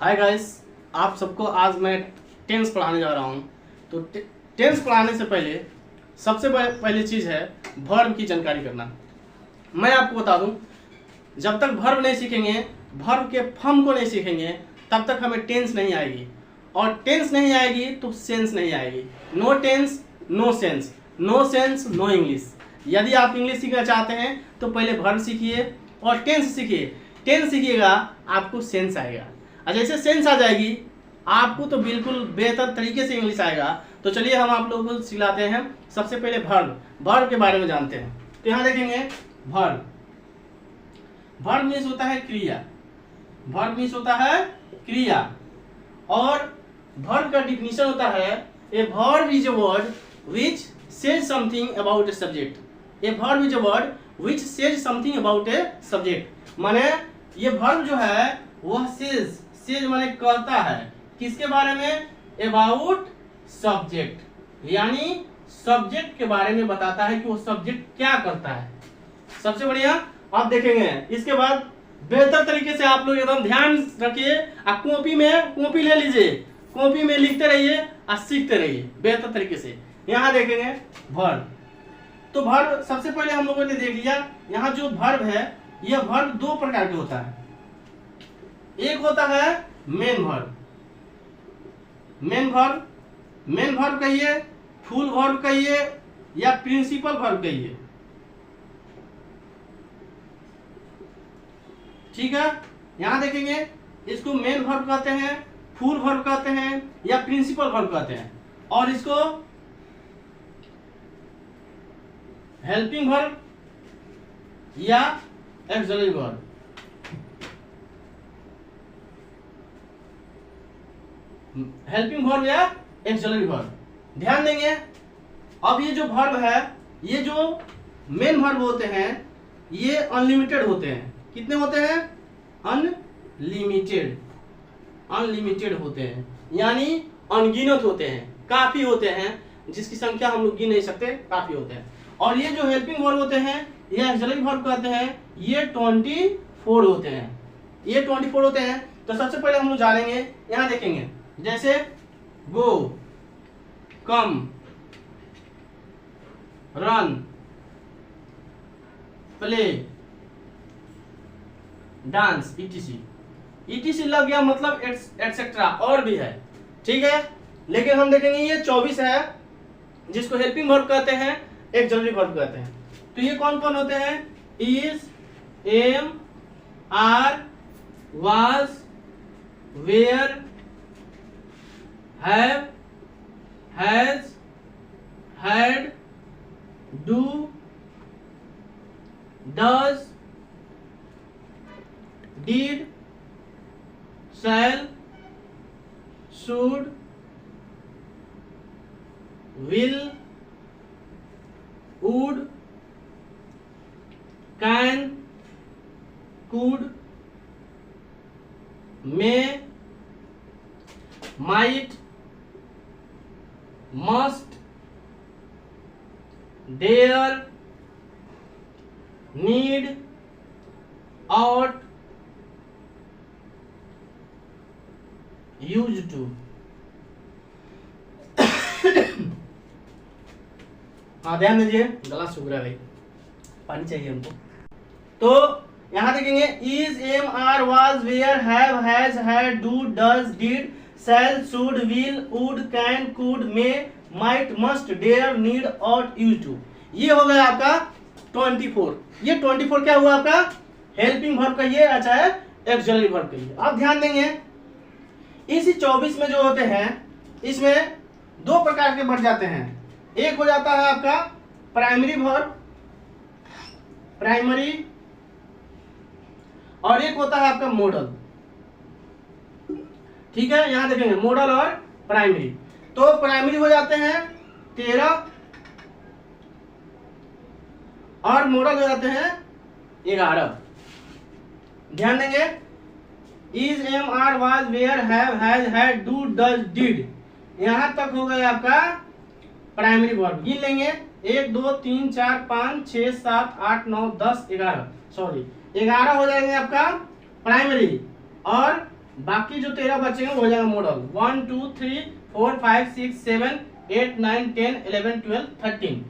Hi guys, आप सबको आज मैं टेंस पढ़ाने जा रहा हूँ। तो टेंस पढ़ाने से पहले सबसे पहली चीज़ है वर्ब की जानकारी करना। मैं आपको बता दूँ, जब तक वर्ब नहीं सीखेंगे, वर्ब के फॉर्म को नहीं सीखेंगे, तब तक हमें टेंस नहीं आएगी, और टेंस नहीं आएगी तो सेंस नहीं आएगी। No tense no sense, no sense no English. यदि आप इंग्लिश सीखना चाहते हैं तो पहले वर्ब सीखिए और टेंस सीखिए। टेंस सीखिएगा आपको सेंस आएगा, और जैसे सेंस आ जाएगी आपको तो बिल्कुल बेहतर तरीके से इंग्लिश आएगा। तो चलिए हम आप लोगों को सिखाते हैं। सबसे पहले वर्ब के बारे में जानते हैं। तो यहाँ देखेंगे वर्ब मीन्स होता है क्रिया। वर्ब मीन्स होता है क्रिया, और वर्ब का डिफिनीशन होता है a verb is a word which says something about a subject. A verb is a word which says something about a subject. माने ये वर्ब जो है वह सेज माने कहता है किसके बारे में? अबाउट सब्जेक्ट, यानी सब्जेक्ट के बारे में बताता है कि वो सब्जेक्ट क्या करता है। सबसे बढ़िया आप देखेंगे। इसके बाद बेहतर तरीके से आप लोग एकदम ध्यान रखिए, आप कॉपी ले लीजिए, कॉपी में लिखते रहिए और सीखते रहिए बेहतर तरीके से। यहाँ देखेंगे वर्ब। तो वर्ब सबसे पहले हम लोगों ने देख लिया। यहाँ जो वर्ब है, यह वर्ब दो प्रकार के होता है। एक होता है मेन वर्ब। मेन वर्ब कहिए, फुल वर्ब कहिए, या प्रिंसिपल वर्ब कहिए, ठीक है। यहां देखेंगे इसको मेन वर्ब कहते हैं, फुल वर्ब कहते हैं, या प्रिंसिपल वर्ब कहते हैं, और इसको हेल्पिंग वर्ब या ऑक्सिलरी वर्ब। हेल्पिंग वर्ब या ऑक्सिलरी वर्ब, ध्यान देंगे। अब ये जो वर्ब है, ये जो मेन वर्ब होते हैं, ये अनलिमिटेड होते हैं। कितने होते हैं? अनलिमिटेड होते हैं, यानी अनगिनत होते हैं, काफी होते हैं, जिसकी संख्या हम लोग गिन नहीं सकते, काफी होते हैं। और ये जो हेल्पिंग वर्ब होते हैं, ये ऑक्सिलरी वर्ब कहते हैं, ये 24 होते हैं। ये 24 होते हैं। तो सबसे पहले हम लोग जानेंगे, यहाँ देखेंगे जैसे गो, कम, रन, प्ले, डांस, etc लग गया, मतलब एटसेट्रा और भी है, ठीक है। लेकिन हम देखेंगे ये 24 है, जिसको हेल्पिंग वर्ब कहते हैं, ऑक्सिलरी वर्ब कहते हैं। तो ये कौन कौन होते हैं? Is, am, are, was, were, have, has, had, do, does, did, shall, should, will, would, can, could, may, might, must, dare, need, ought, use to. हाँ ध्यान दीजिए, गला सूख रहा है भाई, पानी चाहिए हमको। तो यहां देखेंगे is, am, are, was, were, have, has, had, do, does, did, shall, should, will, would, can, could, may, might, must, dare, need, ought, use to. ये हो गया आपका 24। ये 24 क्या हुआ आपका? हेल्पिंग वर्ब कहिए, अच्छा है ऑक्सिलरी वर्ब कहिए। आप ध्यान देंगे इसी 24 में जो होते हैं, इसमें दो प्रकार के बढ़ जाते हैं। एक हो जाता है आपका प्राइमरी वर्ब, प्राइमरी, और एक होता है आपका मॉडल, ठीक है। यहां देखेंगे मॉडल और प्राइमरी। तो प्राइमरी हो जाते हैं 13 और मॉडल हो जाते हैं 11। ध्यान देंगे is, am, are, was, were, have, has, had, do, does, did, यहां तक हो गया आपका प्राइमरी वर्ब। गिन लेंगे 1 2 3 4 5 6 7 8 9 10 11, सॉरी 11 हो जाएंगे आपका प्राइमरी, और बाकी जो 13 बचेंगे वो हो जाएगा मॉडल। 1 2 3 4 5 6 7 8 9 10 11 12 13।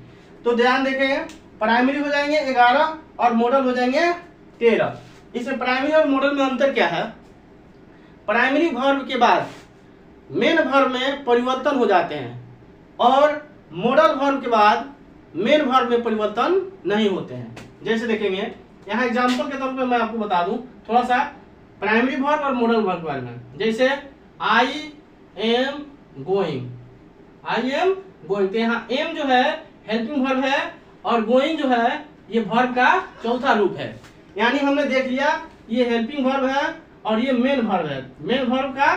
तो ध्यान देखेंगे, प्राइमरी हो जाएंगे 11 और मॉडल हो जाएंगे 13। इसमें प्राइमरी और मॉडल में अंतर क्या है? प्राइमरी वर्ब के बाद मेन वर्ब में परिवर्तन हो जाते हैं और मॉडल वर्ब के बाद मेन वर्ब में परिवर्तन नहीं होते हैं। जैसे देखेंगे यहाँ एग्जांपल के तौर पे मैं आपको बता दूं थोड़ा सा प्राइमरी वर्ब और मॉडल वर्ब के बारे में। जैसे I am going, I am going, तो यहाँ एम जो है हेल्पिंग वर्ब है और गोइंग जो है ये वर्ब का चौथा रूप है। यानी हमने देख लिया ये हेल्पिंग वर्ब है और ये मेन वर्ब है। मेन वर्ब का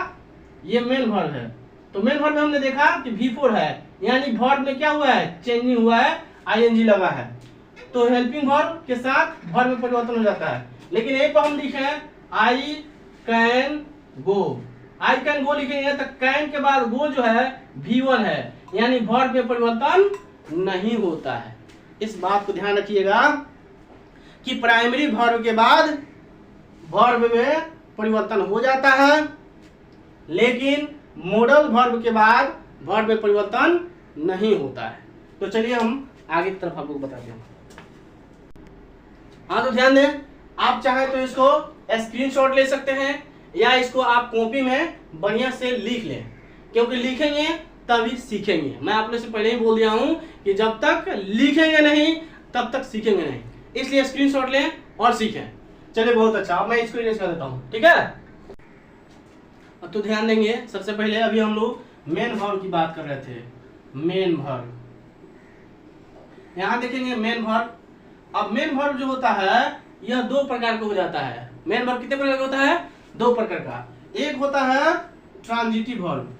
ये मेन वर्ब है। तो मेन वर्ब में हमने देखा कि V4 है, यानी वर्ब में क्या हुआ है? चेंजिंग हुआ है, ING लगा है। तो हेल्पिंग वर्ब के साथ वर्ब में परिवर्तन हो जाता है। लेकिन एक पर हम लिखे I can go, I can go लिखेंगे तो कैन के बाद गो जो है V1 है, यानी वर्ब में परिवर्तन नहीं होता है। इस बात को ध्यान रखिएगा कि प्राइमरी वर्ब के बाद वर्ब में परिवर्तन हो जाता है, लेकिन मॉडल वर्ब के बाद वर्ब में परिवर्तन नहीं होता है। तो चलिए हम आगे की तरफ आपको बताते हैं। हाँ, तो ध्यान दें, आप चाहे तो इसको स्क्रीनशॉट ले सकते हैं या इसको आप कॉपी में बढ़िया से लिख लें, क्योंकि लिखेंगे तभी सीखेंगे। मैं आप लोग से पहले ही बोल दिया हूं कि जब तक लिखेंगे नहीं तब तक सीखेंगे नहीं, इसलिए स्क्रीनशॉट लें और सीखें। चलिए बहुत अच्छा, अब मैं इसको इरेज कर देता हूँ, ठीक है। तो ध्यान देंगे, सबसे पहले अभी हम लोग मेन वर्ब की बात कर रहे थे। मेन वर्ब, यहाँ देखेंगे मेन वर्ब। अब मेन वर्ब जो होता है यह दो प्रकार का हो जाता है। मेन वर्ब कितने प्रकार का होता है? दो प्रकार का। एक होता है ट्रांजिटिव वर्ब,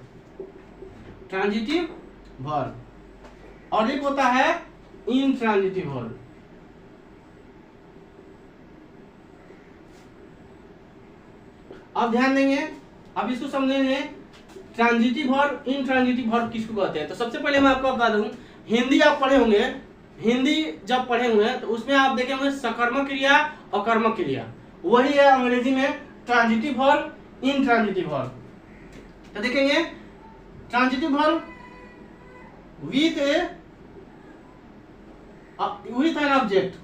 ट्रांजिटिव वर्ब, और एक होता है इनट्रांजिटिव वर्ब। अब ध्यान देंगे, अब इसको समझेंगे ट्रांजिटिव वर्ब इनट्रांजिटिव वर्ब किसको कहते हैं। तो सबसे पहले मैं आपको बता दूं, हिंदी आप पढ़े होंगे, हिंदी जब पढ़े होंगे तो उसमें आप देखे होंगे सकर्मक क्रिया और कर्मक क्रिया, वही है अंग्रेजी में ट्रांजिटिव वर्ब इनट्रांजिटिव वर्ब। तो देखेंगे transitive verb with an object,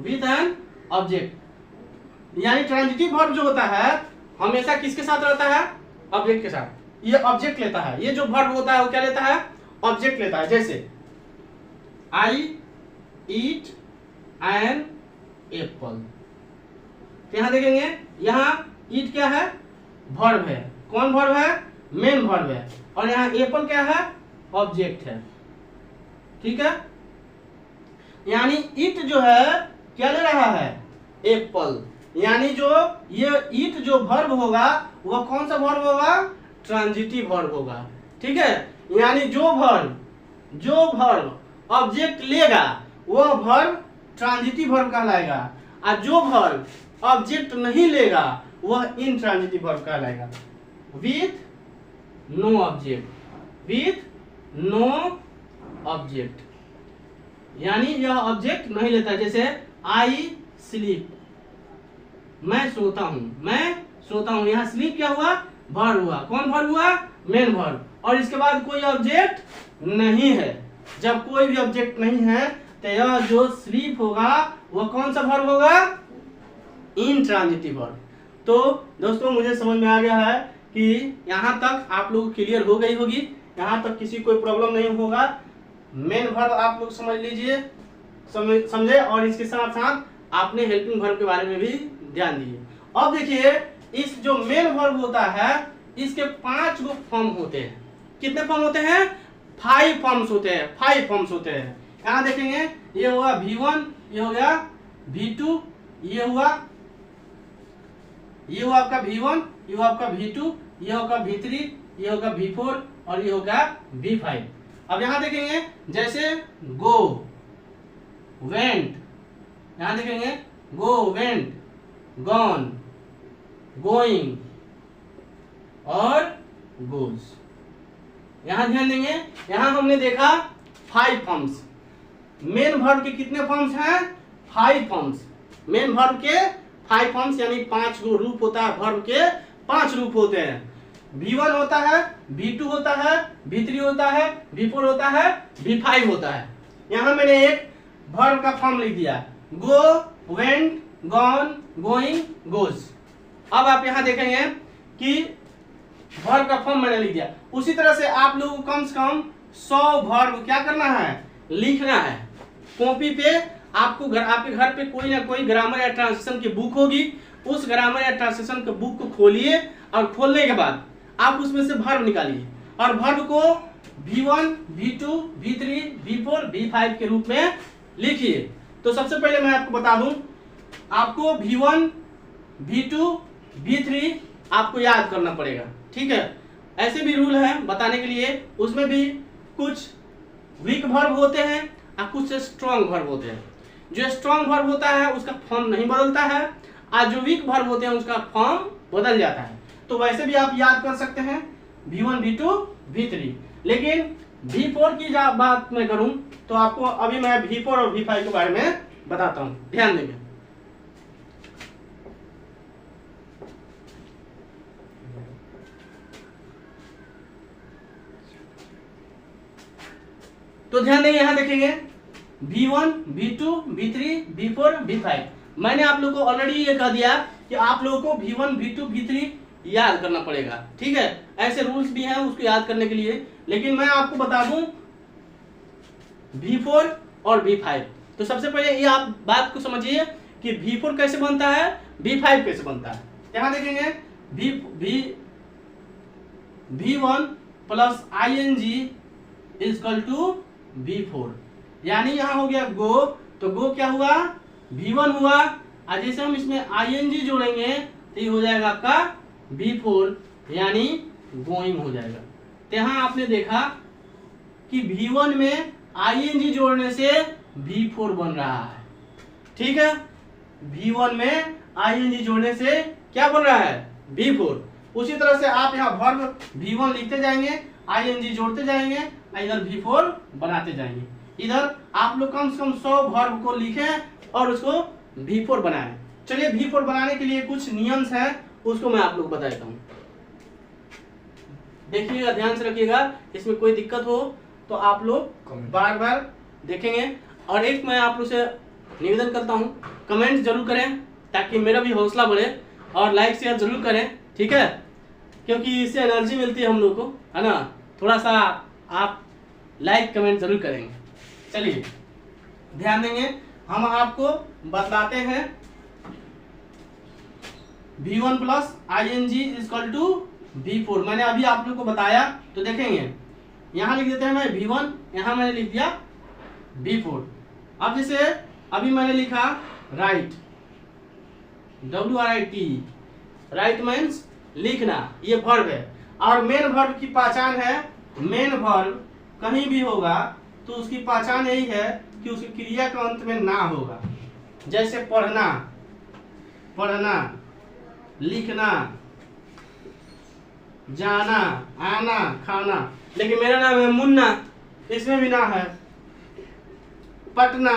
with an object, यानी ट्रांजिटिव वर्ब जो होता है हमेशा किसके साथ रहता है? ऑब्जेक्ट के साथ। ये ऑब्जेक्ट लेता है, ये जो वर्ब होता है वो क्या लेता है? ऑब्जेक्ट लेता है। जैसे आई ईट एन एप्पल, यहां देखेंगे, यहां ईट क्या है? वर्ब है। कौन वर्ब है? मेन वर्ब है। और यहाँ एप्पल क्या है? ऑब्जेक्ट है, ठीक है। यानी ईट जो है क्या ले रहा है? एप्पल। यानी जो ये ईट जो वर्ब होगा वह कौन सा वर्ब होगा? ट्रांजिटिव वर्ब होगा, ठीक है। यानी जो वर्ब ऑब्जेक्ट लेगा वह वर्ब ट्रांजिटिव वर्ब कहलाएगा, और जो वर्ब ऑब्जेक्ट नहीं लेगा वह इनट्रांजिटिव वर्ब कहलाएगा। With no object, with no object, यानी यह ऑब्जेक्ट नहीं लेता। जैसे आई स्लीप, मैं सोता हूं, मैं सोता हूं। यहाँ स्लीप क्या हुआ? वर्ब हुआ। कौन वर्ब हुआ? Main verb. और इसके बाद कोई ऑब्जेक्ट नहीं है। जब कोई भी ऑब्जेक्ट नहीं है तो यह जो स्लीप होगा वह कौन सा वर्ब होगा? Intransitive verb. तो दोस्तों मुझे समझ में आ गया है कि यहाँ तक आप लोग क्लियर हो गई होगी, यहाँ तक किसी कोई प्रॉब्लम नहीं होगा। मेन वर्ब आप लोग समझ लीजिए, समझे, और इसके साथ साथ आपने हेल्पिंग वर्ब के बारे में भी ध्यान दिए। अब देखिए, इस जो मेन वर्ब होता है इसके 5 गो फॉर्म होते हैं। कितने फॉर्म होते हैं? 5 फॉर्म्स होते हैं, 5 फॉर्म्स होते हैं। यहाँ देखेंगे, ये हुआ V1, ये हो गया V2, ये हुआ आपका V1, ये हुआ आपका V2, ये होगा V3, ये होगा V4 और ये होगा V5। अब यहाँ देखेंगे, जैसे गो, वेंट, यहाँ देखेंगे गो, वेंट, गॉन, गोइंग और गोज। यहां ध्यान देंगे, यहां हमने देखा 5 फॉर्म्स। मेन वर्ब के कितने फॉर्म्स हैं? 5 फॉर्म्स। मेन वर्ब के 5 फॉर्म्स यानी 5 गो रूप होता है, वर्ब के 5 रूप होते हैं। V1 होता है, V2 होता है, V3 होता है, V4 होता है, V5 होता है। यहाँ मैंने एक वर्ब का फॉर्म लिख दिया, गो, वेंट, गॉन, गोइंग, गोज। अब आप यहाँ देखेंगे कि वर्ब का फॉर्म मैंने लिख दिया। उसी तरह से आप लोगों को कम से कम 100 वर्ब क्या करना है, लिखना है। कॉपी पे आपको आपके घर पे कोई ना कोई ग्रामर या ट्रांसलेशन की बुक होगी, उस ग्रामर या ट्रांसलेशन के बुक को खोलिए और खोलने के बाद आप उसमें से वर्ब निकालिए और वर्ब को V1, V2, V3, V4, V5 के रूप में लिखिए। तो सबसे पहले मैं आपको बता दूं, आपको V1, V2, V3 आपको याद करना पड़ेगा, ठीक है। ऐसे भी रूल है बताने के लिए, उसमें भी कुछ वीक वर्ब होते हैं और कुछ स्ट्रॉन्ग वर्ब होते हैं। जो स्ट्रॉन्ग वर्ब होता है उसका फॉर्म नहीं बदलता है और जो वीक वर्ब होते हैं उसका फॉर्म बदल जाता है। तो वैसे भी आप याद कर सकते हैं V1, V2, V3। लेकिन V4 की जब बात मैं करूं तो आपको अभी मैं V4 और V5 के बारे में बताता हूं, ध्यान देंगे। तो ध्यान देंगे, यहां देखेंगे V1, V2, V3, V4, V5। मैंने आप लोगों को ऑलरेडी ये कह दिया कि आप लोगों को V1, V2, V3 याद करना पड़ेगा, ठीक है। ऐसे रूल्स भी हैं उसको याद करने के लिए, लेकिन मैं आपको बता दूं V4 और V5। तो सबसे पहले ये आप बात को समझिए कि V4 कैसे बनता है, V5 कैसे बनता है। यहां देखेंगे V1 plus ing equal to V4, यानी यहां हो गया गो, तो गो क्या हुआ, V1 हुआ, और जैसे हम इसमें ing जोड़ेंगे तो ये हो जाएगा आपका V4 यानी गोइंग हो जाएगा। तो यहाँ आपने देखा कि V1 में ing जोड़ने से V4 बन रहा है, ठीक है। V1 में ing जोड़ने से क्या बन रहा है, V4। उसी तरह से आप यहाँ वर्ब V1 लिखते जाएंगे, ing जोड़ते जाएंगे, इधर V4 बनाते जाएंगे। इधर आप लोग कम से कम 100 वर्ब को लिखें और उसको V4 बनाएं। चलिए V4 बनाने के लिए कुछ नियम्स हैं, उसको मैं आप लोग बता देता हूँ। देखिएगा, ध्यान से रखिएगा, इसमें कोई दिक्कत हो तो आप लोग बार बार देखेंगे। और एक मैं आप लोग से निवेदन करता हूँ, कमेंट जरूर करें ताकि मेरा भी हौसला बढ़े, और लाइक शेयर जरूर करें, ठीक है, क्योंकि इससे एनर्जी मिलती है हम लोग को, है ना। थोड़ा सा आप लाइक कमेंट जरूर करेंगे। चलिए ध्यान देंगे, हम आपको बतलाते हैं V1 plus ing equal to V4। मैंने अभी आप लोग को बताया, तो देखेंगे यहाँ लिख देते हैं मैं V1, यहाँ मैंने लिख दिया V4। अब जैसे अभी मैंने लिखा राइट, WRIT, राइट मीन्स लिखना, ये वर्ब है। और मेन वर्ब की पहचान है, मेन वर्ब कहीं भी होगा तो उसकी पहचान यही है कि उसकी क्रिया के अंत में ना होगा। जैसे पढ़ना, पढ़ना, लिखना, जाना, आना, खाना। लेकिन मेरा नाम है मुन्ना, इसमें भी ना है। पटना,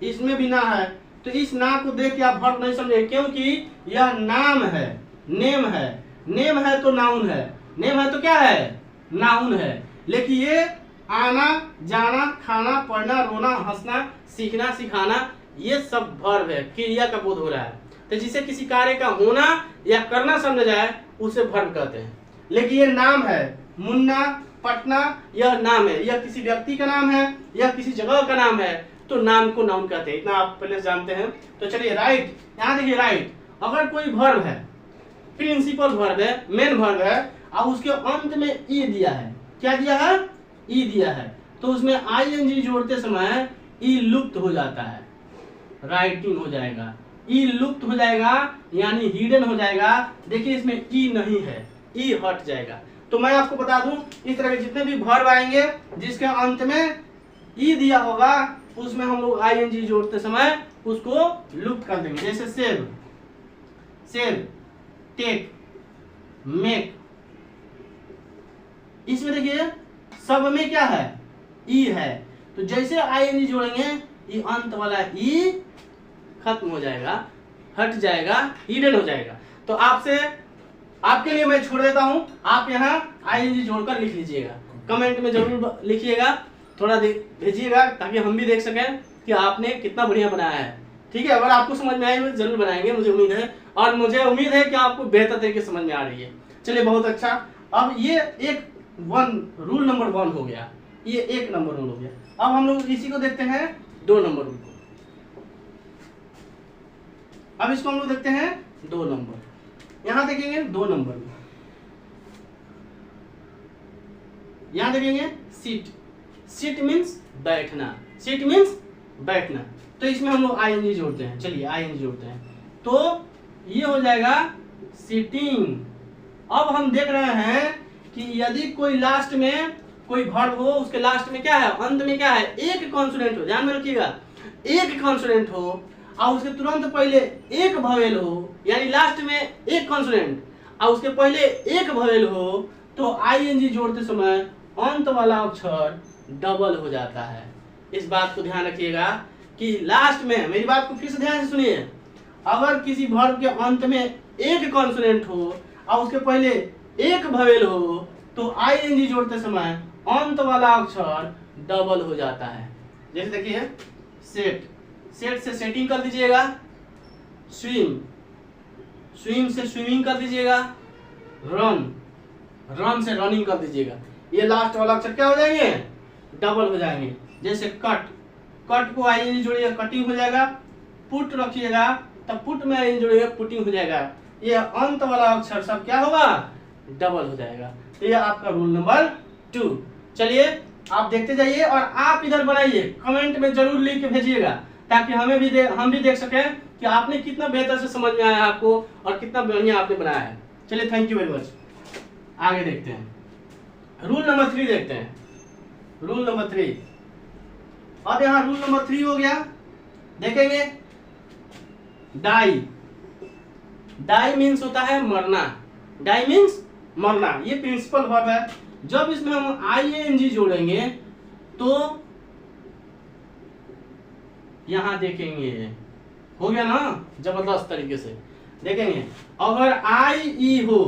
इसमें भी ना है। तो इस ना को देख के आप वर्ब नहीं समझे, क्योंकि यह नाम है, नेम है। नेम है तो नाउन है, नेम है तो क्या है, नाउन है। लेकिन ये आना, जाना, खाना, पढ़ना, रोना, हंसना, सीखना, सिखाना, ये सब वर्ब है, क्रिया का बोध हो रहा है। तो जिसे किसी कार्य का होना या करना समझा जाए उसे वर्ब कहते हैं। लेकिन ये नाम है, मुन्ना, पटना, यह नाम है, यह किसी व्यक्ति का नाम है, यह किसी जगह का नाम है, तो नाम को नाउन कहते हैं। इतना आप पहले जानते हैं। तो चलिए राइट, यहाँ देखिए राइट, अगर कोई वर्ब है, प्रिंसिपल वर्ब है, मेन वर्ब है, और उसके अंत में ई दिया है, क्या दिया है, ई दिया है, तो उसमें ing जोड़ते समय ई लुप्त हो जाता है, राइटिंग हो जाएगा। ई लुप्त हो जाएगा यानी हिडन हो जाएगा। देखिए इसमें ई नहीं है, ई हट जाएगा। तो मैं आपको बता दूं, इस तरह के जितने भी वर्ब आएंगे जिसके अंत में ई दिया होगा उसमें हम लोग ing जोड़ते समय उसको लुप्त कर देंगे। जैसे सेव, सेव, टेक, मेक, इसमें देखिए सब में क्या है, ई है। तो जैसे ing जोड़ेंगे ये अंत वाला ई खत्म हो जाएगा, हट जाएगा, हिडन हो जाएगा। तो आपसे आपके लिए मैं छोड़ देता हूं, आप यहाँ आईएनजी जोड़कर लिख लीजिएगा, कमेंट में जरूर लिखिएगा, थोड़ा भेजिएगा ताकि हम भी देख सकें कि आपने कितना बढ़िया बनाया है। ठीक है, अगर आपको समझ में आई तो जरूर बनाएंगे, मुझे उम्मीद है, और मुझे उम्मीद है कि आपको बेहतर तरीके से समझ में आ रही है। चलिए बहुत अच्छा। अब ये एक रूल नंबर 1 हो गया, ये 1 नंबर रूल हो गया। अब हम लोग इसी को देखते हैं 2 नंबर रूल को। अब इसको हम लोग देखते हैं 2 नंबर। यहां देखेंगे 2 नंबर, यहां देखेंगे सीट। सीट मीन्स बैठना, सीट मीन्स बैठना। तो इसमें हम लोग आईएनजी जोड़ते हैं। चलिए आईएनजी जोड़ते हैं, तो ये हो जाएगा सिटिंग। अब हम देख रहे हैं कि यदि कोई लास्ट में कोई वर्ब हो, उसके लास्ट में क्या है, अंत में क्या है, एक कॉन्सोनेंट हो, ध्यान में रखिएगा, एक कॉन्सोनेंट हो और उसके तुरंत पहले एक वोवेल हो, यानी लास्ट में एक कॉन्सोनेंट और उसके पहले एक वोवेल हो, तो आईएनजी जोड़ते समय अंत वाला अक्षर डबल हो जाता है। इस बात को ध्यान रखिएगा कि लास्ट में, मेरी बात को फिर से ध्यान से सुनिए, अगर किसी वर्ब के अंत में एक कॉन्सोनेंट हो और उसके पहले एक वोवेल हो, तो आईएनजी जोड़ते समय अंत वाला अक्षर डबल हो जाता है। जैसे देखिए सेट, सेट से सेटिंग कर दीजिएगा, स्विम, स्विम से स्विमिंग कर दीजिएगा, रन, रन से रनिंग कर दीजिएगा। ये लास्ट वाला अक्षर क्या हो जाएंगे, डबल हो जाएंगे। जैसे कट, कट को आईएनजी जोड़िएगा, कटिंग हो जाएगा। पुट रखिएगा, तब पुट में आईएनजी जोड़िएगा, पुटिंग हो जाएगा। ये अंत वाला अक्षर सब क्या होगा, डबल हो जाएगा। तो ये आपका रूल नंबर 2। चलिए आप देखते जाइए और आप इधर बनाइए, कमेंट में जरूर लिख के भेजिएगा ताकि हम भी देख सकें कि आपने कितना बेहतर से समझ में आया आपको और कितना बढ़िया आपने बनाया है। चलिए थैंक यू वेरी मच। आगे देखते हैं, रूल नंबर 3 देखते हैं। रूल नंबर 3, अब यहाँ रूल नंबर 3 हो गया। देखेंगे डाई, डाई मीन्स होता है मरना, डाई मीन्स मरना। ये प्रिंसिपल वर्ब है। जब इसमें हम आईएनजी जोड़ेंगे तो यहां देखेंगे, हो गया ना जबरदस्त तरीके से। देखेंगे अगर आई ई हो,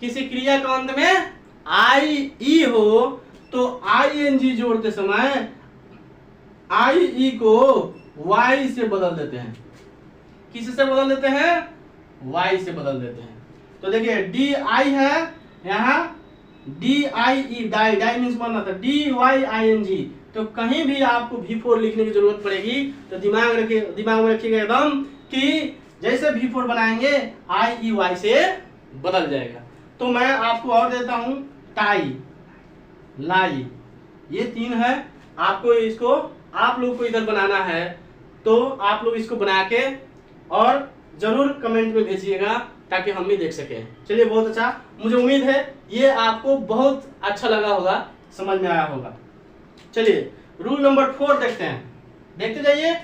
किसी क्रिया के अंत में आई ई हो, तो आईएनजी जोड़ते समय आई ई को वाई से बदल देते हैं। किस से बदल देते हैं, वाई से बदल देते हैं। तो देखिए डी आई है, यहाँ D I E, die, die means मरना था, D Y I N G. तो कहीं भी आपको V4 लिखने की जरूरत पड़ेगी तो दिमाग में रखिएगा एकदम कि जैसे V4 बनाएंगे आई ई वाई से बदल जाएगा। तो मैं आपको और देता हूं टाई, लाई, ये 3 है। आपको इसको, आप लोग को इधर बनाना है तो आप लोग इसको बना के और जरूर कमेंट में भेजिएगा ताकि हम भी देख सकें। चलिए बहुत अच्छा, मुझे उम्मीद है ये आपको बहुत अच्छा लगा होगा, समझ में आया होगा। चलिए रूल नंबर 4 देखते हैं। देखते जाइए,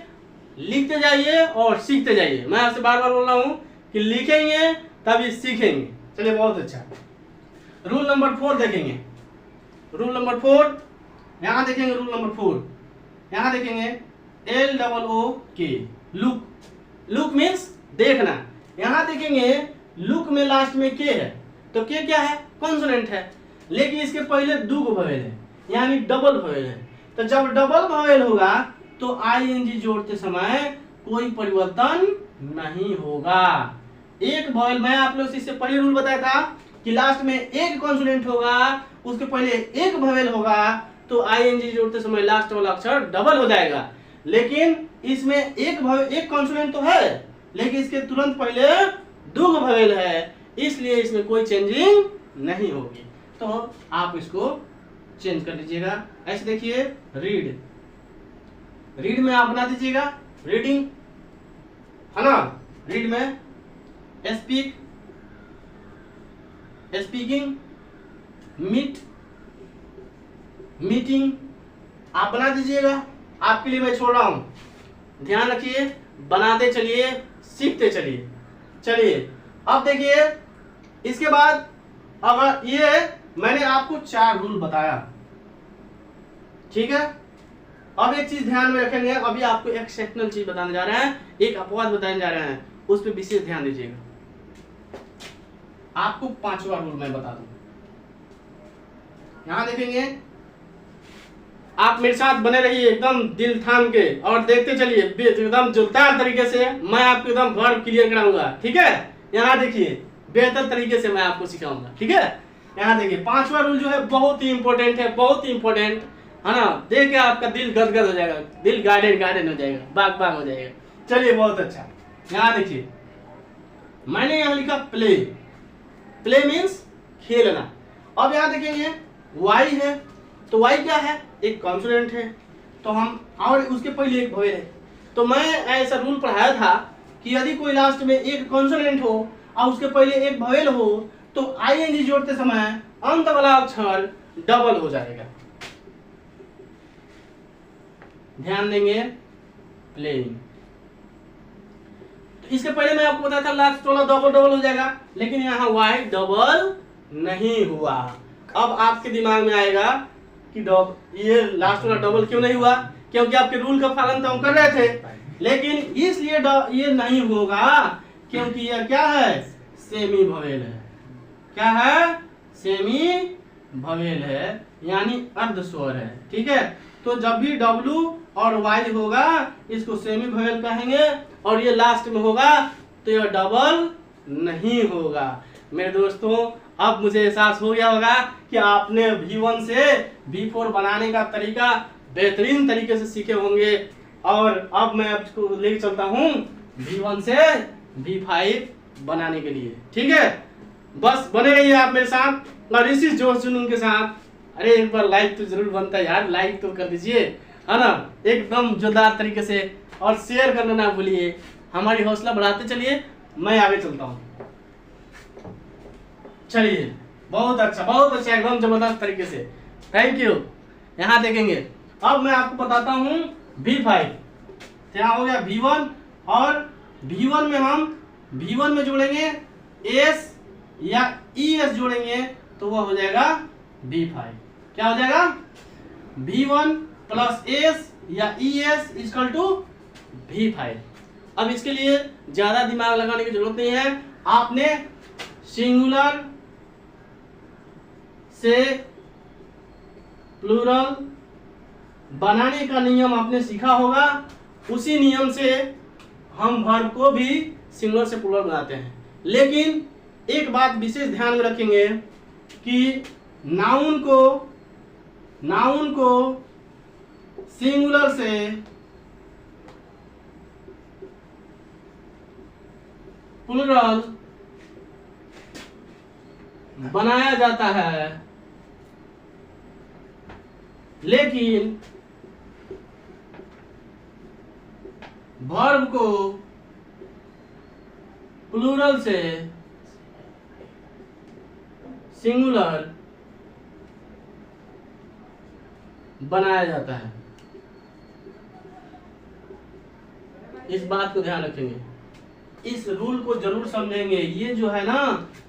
लिखते जाइए और सीखते जाइए। मैं आपसे बार बार बोल रहा हूँ कि लिखेंगे तभी सीखेंगे। चलिए बहुत अच्छा, रूल नंबर 4 देखेंगे। रूल नंबर 4 यहाँ देखेंगे। रूल नंबर 4 यहाँ देखेंगे, LOOK, लुक। लुक मीन्स देखना। यहाँ देखेंगे लुक में लास्ट में के है, तो के क्या है, कॉन्सोनेंट है, लेकिन इसके पहले 2 वोवेल है, यानी डबल वोवेल है। तो जब डबल वोवेल होगा तो आईएनजी जोड़ते समय कोई परिवर्तन नहीं होगा। एक वोवेल, मैं आप लोग से इससे पहले रूल बताया था कि लास्ट में एक कॉन्सोनेंट होगा, उसके पहले एक वोवेल होगा, तो आईएनजी जोड़ते समय लास्ट वाला अक्षर डबल हो जाएगा। लेकिन इसमें एक कॉन्सोनेंट तो है, लेकिन इसके तुरंत पहले 2 वोवेल है, इसलिए इसमें कोई चेंजिंग नहीं होगी। तो आप इसको चेंज कर लीजिएगा। ऐसे देखिए रीड, रीड में आप बना दीजिएगा रीडिंग, है ना। रीड में स्पीक, स्पीकिंग, मीट, मीटिंग, आप बना दीजिएगा। आपके लिए मैं छोड़ रहा हूं, ध्यान रखिए, बनाते चलिए, सीखते चलिए। चलिए अब देखिए, इसके बाद अगर ये मैंने आपको 4 रूल बताया, ठीक है। अब एक चीज ध्यान में रखेंगे, अभी आपको एक्सेप्शनल चीज बताने जा रहे हैं, एक अपवाद बताने जा रहे हैं। उस पर विशेष ध्यान दीजिएगा। आपको 5वां रूल मैं बता दूं। यहां देखेंगे, आप मेरे साथ बने रहिए एकदम दिल थाम के और देखते चलिए एकदम जोरदार तरीके से मैं आपको एकदम वर्ब क्लियर कराऊंगा, ठीक है। यहाँ देखिए बेहतर तरीके से मैं आपको सिखाऊंगा, ठीक है। यहाँ देखिए 5वां रूल जो है बहुत ही इंपॉर्टेंट है, बहुत ही इंपॉर्टेंट है ना। देख के आपका दिल गदगद हो जाएगा, दिल गार्डन गार्डन हो जाएगा, बाग बाग हो जाएगा। चलिए बहुत अच्छा। यहाँ देखिए मैंने यहाँ लिखा प्ले, प्ले मीन्स खेलना। अब यहाँ देखेंगे वाई है, तो वाई क्या है, एक कॉन्सोनेंट है, तो हम और उसके पहले एक वोवेल है। तो मैं ऐसा रूल पढ़ाया था कि यदि कोई लास्ट में एक कॉन्सोनेंट हो और उसके पहले एक वोवेल हो तो आईएनजी जोड़ते समय अंत वाला अक्षर डबल हो जाएगा। ध्यान देंगे, प्लेइंग। तो इसके पहले मैं आपको बताया था लास्ट वाला डबल डबल हो जाएगा, लेकिन यहाँ वाई डबल नहीं हुआ। अब आपके दिमाग में आएगा कि ये लास्ट वाला डबल क्यों नहीं हुआ, क्योंकि आपके रूल का पालन तो हम कर रहे थे, लेकिन इसलिए ये नहीं होगा क्योंकि यह क्या है, सेमी वोवेल है। क्या है, सेमी वोवेल है, यानी अर्ध स्वर है, ठीक है। तो जब भी डब्लू और वाई होगा इसको सेमी वोवेल कहेंगे, और ये लास्ट में होगा तो यह डबल नहीं होगा। मेरे दोस्तों अब मुझे एहसास हो गया होगा कि आपने V1 से V4 बनाने का तरीका बेहतरीन तरीके से सीखे होंगे, और अब मैं आपको लेके चलता हूँ V1 से V5 बनाने के लिए, ठीक है। बस बने रहिए आप मेरे साथ और इसी जोश जुनून के साथ। अरे एक बार लाइक तो जरूर बनता है यार, लाइक तो कर दीजिए, है ना, एकदम जोरदार तरीके से, और शेयर करना ना भूलिए, हमारी हौसला बढ़ाते चलिए। मैं आगे चलता हूँ, चलिए बहुत अच्छा, एकदम जबरदस्त तरीके से, थैंक यू। यहाँ देखेंगे अब मैं आपको बताता हूँ V5। तो यहाँ हो गया V1, और V1 में हम V1 में जोड़ेंगे S या ES जोड़ेंगे तो वह हो जाएगा V5। क्या हो जाएगा, V1 प्लस S या ES इक्वल टू V5। अब इसके लिए ज्यादा दिमाग लगाने की जरूरत नहीं है, आपने सिंगुलर से प्लूरल बनाने का नियम आपने सीखा होगा। उसी नियम से हम वर्ब को भी सिंगुलर से प्लूरल बनाते हैं, लेकिन एक बात विशेष ध्यान में रखेंगे कि नाउन को सिंगुलर से प्लूरल बनाया जाता है, लेकिन वर्ब को प्लूरल से सिंगुलर बनाया जाता है। इस बात को ध्यान रखेंगे, इस रूल को जरूर समझेंगे। ये जो है ना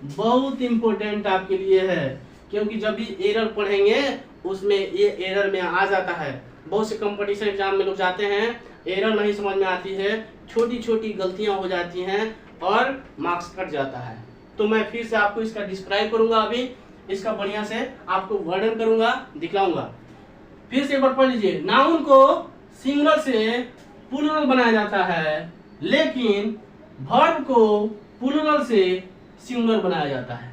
बहुत इंपॉर्टेंट आपके लिए है, क्योंकि जब भी एरर पढ़ेंगे उसमें ये एरर में आ जाता है। बहुत से कंपटीशन एग्जाम में लोग जाते हैं, एरर नहीं समझ में आती है, छोटी छोटी गलतियां हो जाती हैं और मार्क्स कट जाता है। तो मैं फिर से आपको इसका डिस्क्राइब करूंगा, अभी इसका बढ़िया से आपको वर्णन करूंगा, दिखलाऊंगा। फिर से एक बार पढ़ लीजिए, नाउन को सिंगुलर से प्लूरल बनाया जाता है, लेकिन वर्ब को प्लूरल से सिंगुलर बनाया जाता है,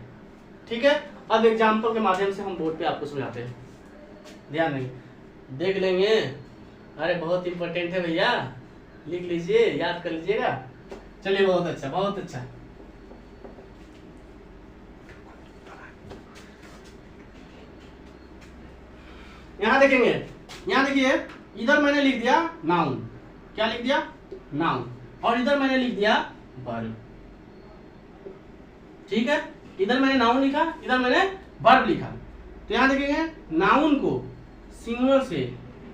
ठीक है। अब एग्जाम्पल के माध्यम से हम बोर्ड पे आपको समझाते हैं, ध्यान देंगे, देख लेंगे। अरे बहुत इंपॉर्टेंट है भैया, लिख लीजिए, याद कर लीजिएगा। चलिए बहुत अच्छा, बहुत अच्छा। यहां देखेंगे, यहां देखिए, इधर मैंने लिख दिया नाउन, क्या लिख दिया, नाउन, और इधर मैंने लिख दिया वर्ब, ठीक है। इधर मैंने नाउन लिखा, इधर मैंने वर्ब लिखा। तो यहां देखेंगे नाउन को सिंगुलर से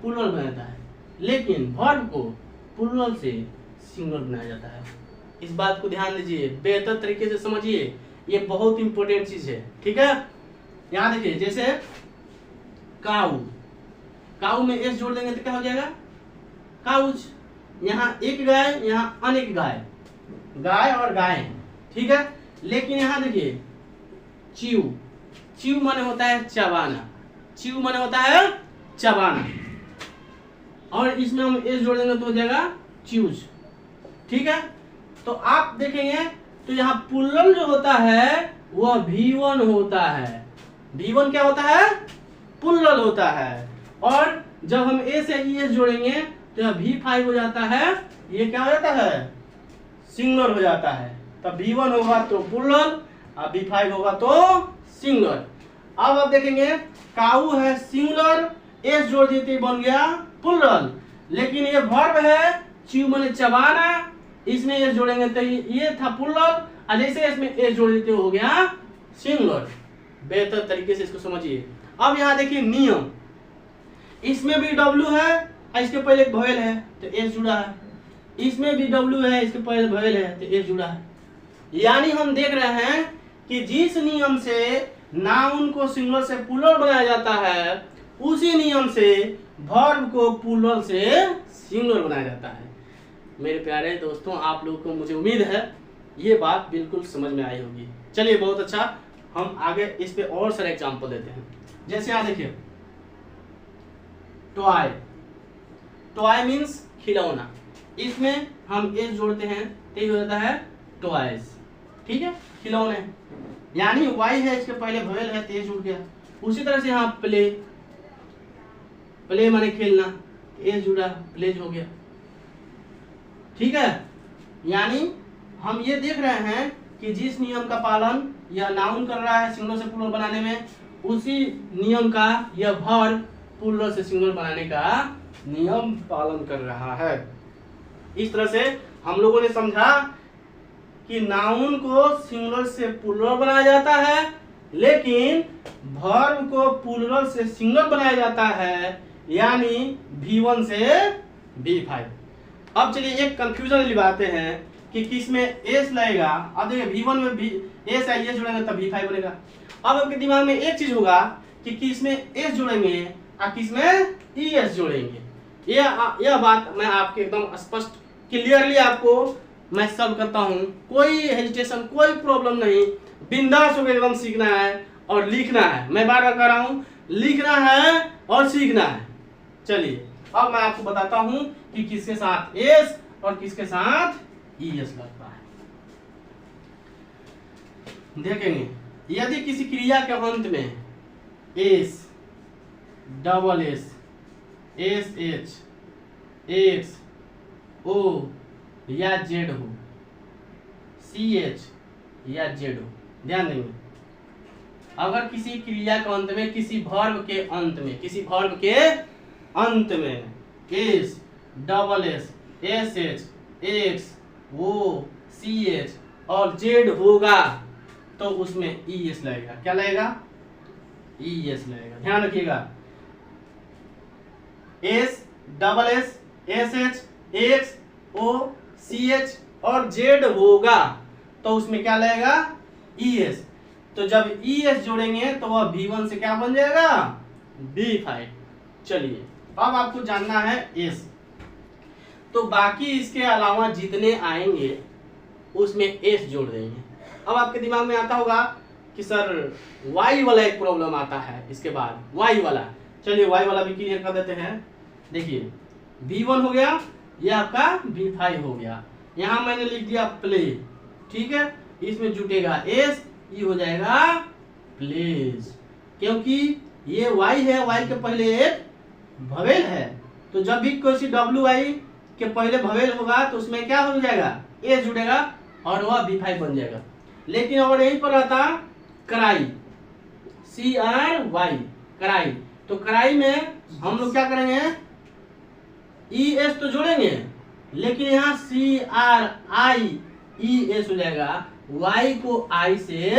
प्लूरल बनाया जाता है, लेकिन वर्ब को प्लूरल से सिंगुलर बनाया जाता है। इस बात को ध्यान दीजिए, बेहतर तरीके से समझिए, ये बहुत इंपॉर्टेंट चीज है, ठीक है। यहां देखिए, जैसे काऊ, काऊ में एस जोड़ देंगे तो क्या हो जाएगा, काउच। यहाँ एक गाय, यहाँ अनेक गाय, गाय और गाय, ठीक है। लेकिन यहाँ देखिए च्यू, च्यू माने होता है चबाना, च्यू माने होता है चबाना, और इसमें हम एस जोड़ देंगे तो हो जाएगा च्यूज, ठीक है। तो आप देखेंगे तो यहाँ प्लूरल जो होता है वह V1 होता है, V1 क्या होता है, प्लूरल होता है। और जब हम ए से ES जोड़ेंगे तो यह V5 हो जाता है, ये क्या हो जाता है, सिंगुलर हो जाता है। तब V1 होगा तो प्लूरल और V5 होगा तो सिंगुलर। अब आप देखेंगे काऊ है सिंगुलर, एस जोड़ देते बन गया प्लूरल, लेकिन ये वर्ब है च्यू माने चबाना, इसमें एस जोड़ेंगे तो ये था प्लूरल, और जैसे इसमें एस जोड़ देते हो गया सिंगुलर। बेहतर तरीके से इसको समझिए। अब यहाँ देखिए नियम, इसमें भी W है और इसके पहले एक वोवेल है तो एस जुड़ा है, इसमें भी W है इसके पहले वोवेल है तो एस जुड़ा है। यानी हम देख रहे हैं कि जिस नियम से नाउन को सिंगुलर से प्लूरल बनाया जाता है, उसी नियम से वर्ब को प्लूरल से सिंगुलर बनाया जाता है। मेरे प्यारे दोस्तों, आप लोगों को मुझे उम्मीद है ये बात बिल्कुल समझ में आई होगी। चलिए बहुत अच्छा, हम आगे इस पे और सारे एग्जांपल देते हैं। जैसे यहाँ देखिए टॉय, टॉय मीन्स खिलौना, इसमें हम एस जोड़ते हैं तो ये हो जाता है टॉयज, ठीक है, खिलौने। यानी वाई है इसके पहले वोवेल है तो एस जुड़ गया। उसी तरह से यहाँ प्ले, प्ले माने खेलना, एस जुड़ा प्लेज हो गया, ठीक है। यानी हम ये देख रहे हैं कि जिस नियम का पालन यह नाउन कर रहा है सिंगुलर से प्लूरल बनाने में, उसी नियम का यह वर्ब प्लूरल से सिंगुलर बनाने का नियम पालन कर रहा है। इस तरह से हम लोगों ने समझा कि नाउन को सिंगुलर से प्लूरल बनाया जाता है, लेकिन वर्ब को प्लूरल से सिंगुलर बनाया जाता है, यानी V1 से V5। अब चलिए एक कंफ्यूजन वाली बातें हैं कि किस में एस लगेगा। अब देखिए V1 में एस आई एस जोड़ेंगे तब V5 बनेगा। अब आपके दिमाग में एक चीज होगा कि किस में एस जोड़ेंगे और किस में ES जोड़ेंगे। यह बात मैं आपके एकदम स्पष्ट क्लियरली आपको मैं सॉल्व करता हूँ, कोई हेजिटेशन कोई प्रॉब्लम नहीं, बिंदास होकर एकदम सीखना है और लिखना है। मैं बार बार कह रहा हूँ, लिखना है और सीखना है। चलिए अब मैं आपको बताता हूँ कि किसके साथ एस और किसके साथ ES लगता है। देखेंगे यदि किसी क्रिया के अंत में S, double S, SH, X, O या Z हो, CH या Z हो, ध्यान देंगे। अगर किसी क्रिया के अंत में, किसी वर्ब के अंत में, किसी वर्ब के अंत में S, double S, SH, X, O, CH और Z होगा तो उसमें ES लगेगा। क्या लगेगा? ES लगेगा। ध्यान रखिएगा, S, double S, SH, X, O, CH और Z होगा तो उसमें क्या लगेगा? ES। तो जब ES जोड़ेंगे तो वह V1 से क्या बन जाएगा? V5। चलिए अब आपको जानना है S, तो बाकी इसके अलावा जितने आएंगे उसमें S जोड़ देंगे। अब आपके दिमाग में आता होगा कि सर Y वाला एक प्रॉब्लम आता है, इसके बाद Y वाला। चलिए Y वाला भी क्लियर कर देते हैं। देखिए V1 हो गया, यह आपका V5 हो गया। यहाँ मैंने लिख दिया प्ले, ठीक है, इसमें जुटेगा S, ये हो जाएगा प्लेज, क्योंकि ये Y है, Y के पहले एक वोवेल है, तो जब भी कोई सी WI के पहले वोवेल होगा तो उसमें क्या हो जाएगा? S जुड़ेगा और वह V5 बन जाएगा। लेकिन अगर यहीं पर रहता कराई, CRY, कराई, तो कराई में हम लोग क्या करेंगे? ES तो जोड़ेंगे, लेकिन यहाँ CRIES हो जाएगा, Y को I से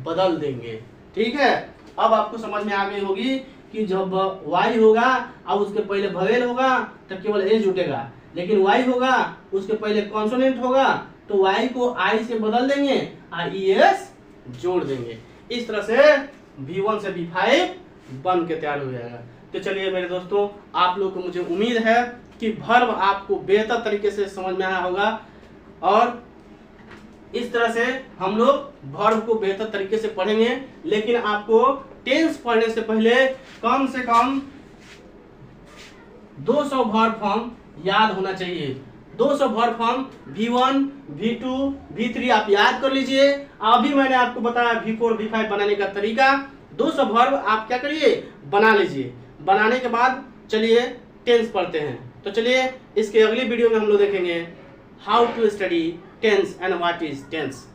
बदल देंगे। ठीक है, अब आपको समझ में आ गई होगी कि जब Y होगा और उसके पहले वोवेल होगा तो केवल S जुटेगा, लेकिन Y होगा उसके पहले कॉन्सोनेंट होगा तो Y को I से बदल देंगे और ES जोड़ देंगे। इस तरह से V1 से V5 बन के तैयार हो जाएगा। तो चलिए मेरे दोस्तों, आप लोग को मुझे उम्मीद है कि वर्ब आपको बेहतर तरीके से समझ में आया होगा और इस तरह से हम लोग वर्ब को बेहतर तरीके से पढ़ेंगे। लेकिन आपको टेंस पढ़ने से पहले कम से कम 200 वर्ब फॉर्म याद होना चाहिए। 200 verb form V1, V2, V3 आप याद कर लीजिए। अभी मैंने आपको बताया V4, V5 बनाने का तरीका। 200 वर्ब आप क्या करिए, बना लीजिए। बनाने के बाद चलिए टेंस पढ़ते हैं। तो चलिए इसके अगली वीडियो में हम लोग देखेंगे how to study tense and what is tense.